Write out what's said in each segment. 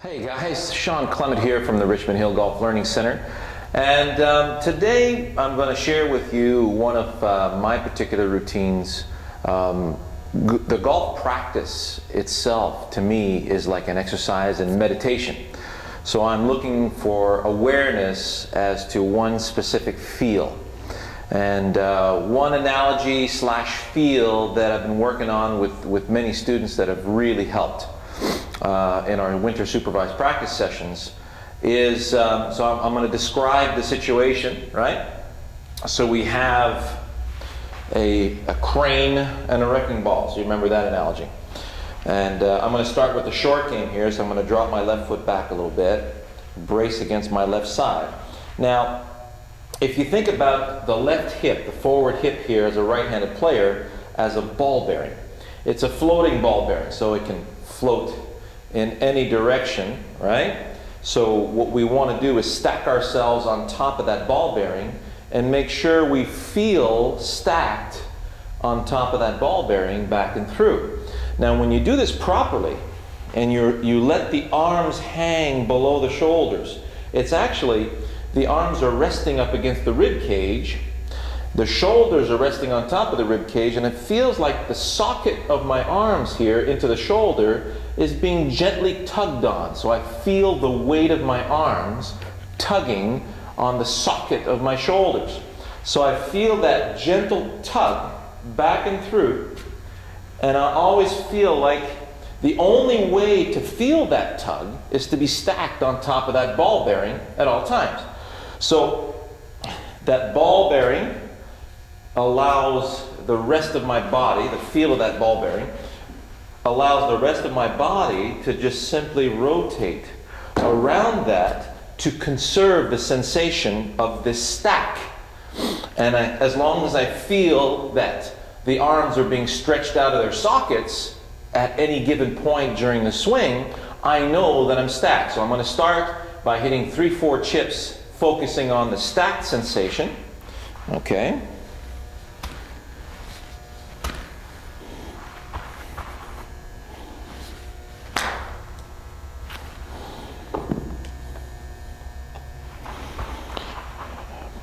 Hey guys, Shawn Clement here from the Richmond Hill Golf Learning Center, and today I'm going to share with you one of my particular routines. The golf practice itself to me is like an exercise in meditation. So I'm looking for awareness as to one specific feel. And one analogy slash feel that I've been working on with many students that have really helped in our winter supervised practice sessions is, so I'm going to describe the situation, right? So we have a crane and a wrecking ball, so you remember that analogy. And I'm going to start with the short game here, so I'm going to drop my left foot back a little bit, brace against my left side. Now, if you think about the left hip, the forward hip here as a right-handed player, as a ball bearing, it's a floating ball bearing, so it can float in any direction, right? So what we want to do is stack ourselves on top of that ball bearing and make sure we feel stacked on top of that ball bearing back and through. Now when you do this properly and you let the arms hang below the shoulders, it's actually, the arms are resting up against the rib cage, the shoulders are resting on top of the rib cage, and it feels like the socket of my arms here into the shoulder is being gently tugged on. So I feel the weight of my arms tugging on the socket of my shoulders. So I feel that gentle tug back and through, and I always feel like the only way to feel that tug is to be stacked on top of that ball bearing at all times. So that ball bearing allows the rest of my body, the feel of that ball bearing, allows the rest of my body to just simply rotate around that to conserve the sensation of this stack. And as long as I feel that the arms are being stretched out of their sockets at any given point during the swing, I know that I'm stacked. So I'm going to start by hitting 3-4 chips, focusing on the stacked sensation. Okay.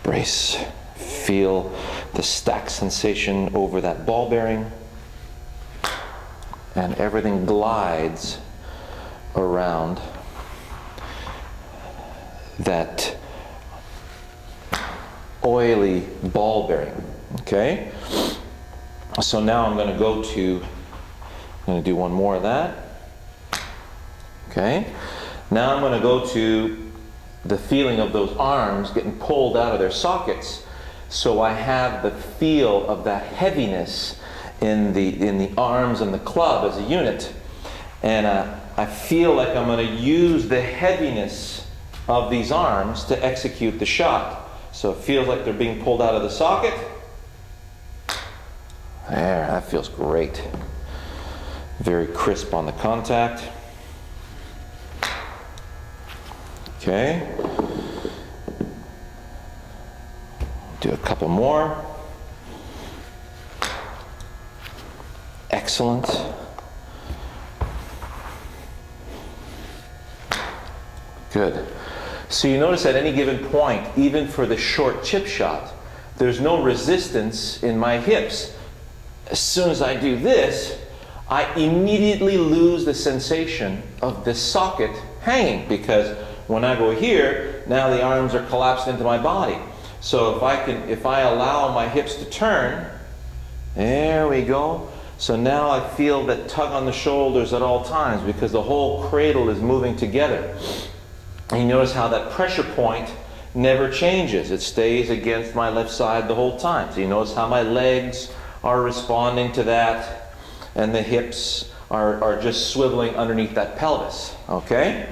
Brace. Feel the stack sensation over that ball bearing, and everything glides around that oily ball bearing. Okay? So now I'm going to do one more of that. Okay? Now I'm going to go to the feeling of those arms getting pulled out of their sockets, so I have the feel of that heaviness in the arms and the club as a unit, and I feel like I'm going to use the heaviness of these arms to execute the shot. So it feels like they're being pulled out of the socket. There, that feels great. Very crisp on the contact. Okay, do a couple more. Excellent. Good. So you notice at any given point, even for the short chip shot, there's no resistance in my hips. As soon as I do this, I immediately lose the sensation of the socket hanging, because when I go here, now the arms are collapsed into my body. So if I allow my hips to turn, there we go. So now I feel that tug on the shoulders at all times, because the whole cradle is moving together. And you notice how that pressure point never changes. It stays against my left side the whole time. So you notice how my legs are responding to that, and the hips are just swiveling underneath that pelvis. Okay?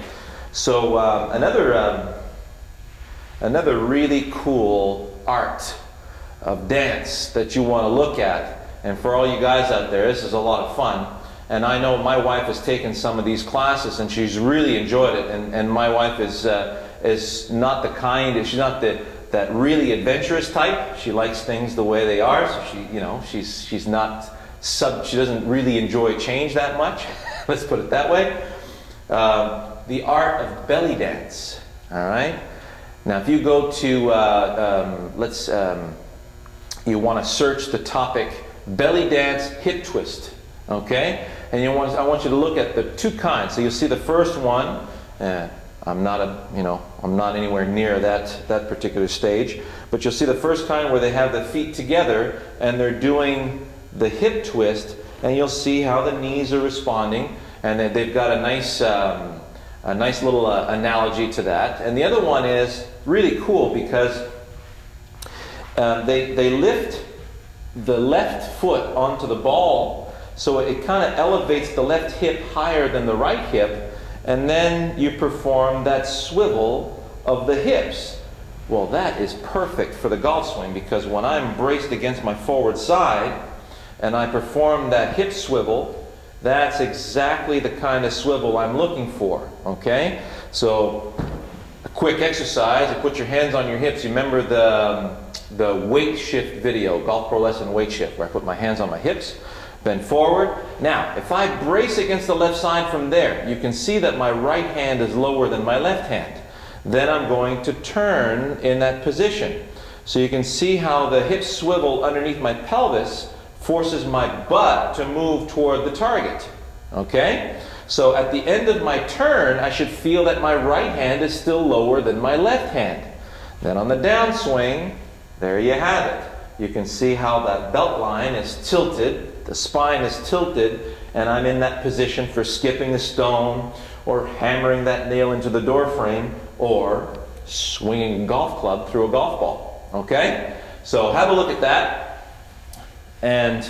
So another really cool art of dance that you want to look at, and for all you guys out there, this is a lot of fun. And I know my wife has taken some of these classes and she's really enjoyed it. And my wife is not the kind, she's not that really adventurous type. She likes things the way they are. So she's not she doesn't really enjoy change that much. Let's put it that way. the art of belly dance. All right. Now, if you go to you want to search the topic belly dance hip twist. Okay, and I want you to look at the two kinds. So you'll see the first one. I'm not anywhere near that particular stage, but you'll see the first kind where they have the feet together and they're doing the hip twist, and you'll see how the knees are responding, and they've got a nice little analogy to that. And the other one is really cool because they lift the left foot onto the ball, so it kind of elevates the left hip higher than the right hip, and then you perform that swivel of the hips. Well, that is perfect for the golf swing, because when I'm braced against my forward side and I perform that hip swivel, that's exactly the kind of swivel I'm looking for. Okay? So, a quick exercise, you put your hands on your hips. You remember the weight shift video, Golf Pro Lesson weight shift, where I put my hands on my hips, bend forward. Now, if I brace against the left side from there, you can see that my right hand is lower than my left hand. Then I'm going to turn in that position. So you can see how the hip swivel underneath my pelvis forces my butt to move toward the target. Okay? So at the end of my turn, I should feel that my right hand is still lower than my left hand. Then on the downswing, there you have it. You can see how that belt line is tilted, the spine is tilted, and I'm in that position for skipping the stone, or hammering that nail into the door frame, or swinging a golf club through a golf ball. Okay? So have a look at that, and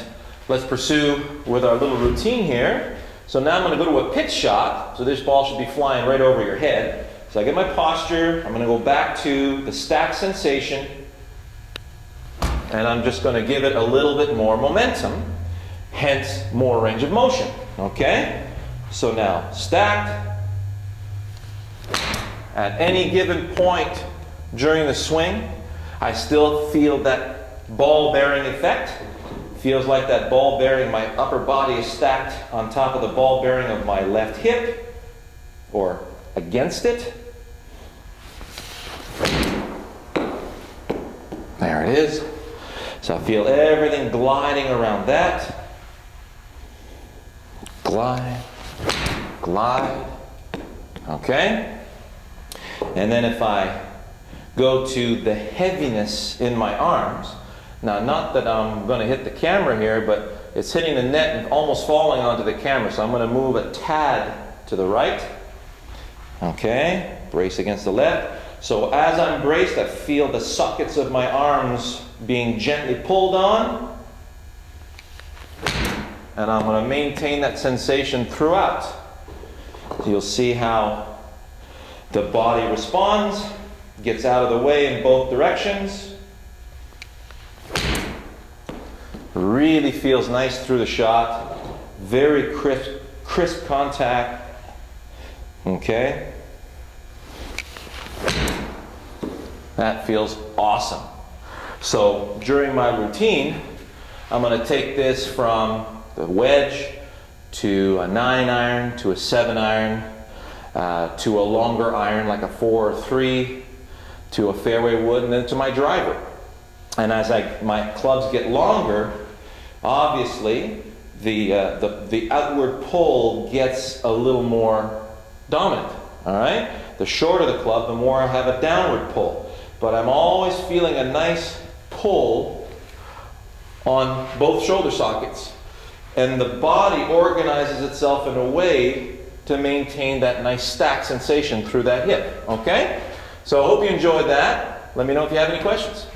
let's pursue with our little routine here. So now I'm going to go to a pitch shot, so this ball should be flying right over your head. So I get my posture, I'm going to go back to the stack sensation, and I'm just going to give it a little bit more momentum, hence more range of motion. Okay? So now, stacked. At any given point during the swing, I still feel that ball bearing effect. Feels like that ball bearing, my upper body is stacked on top of the ball bearing of my left hip, or against it. There it is. So I feel everything gliding around that. Glide, glide. Okay? And then if I go to the heaviness in my arms, now not that I'm going to hit the camera here, but it's hitting the net and almost falling onto the camera, so I'm going to move a tad to the right. Okay? Brace against the left. So as I'm braced, I feel the sockets of my arms being gently pulled on, and I'm going to maintain that sensation throughout. So you'll see how the body responds, gets out of the way in both directions. Really feels nice through the shot. Very crisp contact. Okay? That feels awesome. So during my routine, I'm going to take this from the wedge to a 9-iron to a 7-iron to a longer iron like a 4 or 3 to a fairway wood, and then to my driver. And as my clubs get longer, obviously the outward pull gets a little more dominant. All right? The shorter the club, the more I have a downward pull. But I'm always feeling a nice pull on both shoulder sockets. And the body organizes itself in a way to maintain that nice stack sensation through that hip. Okay? So I hope you enjoyed that. Let me know if you have any questions.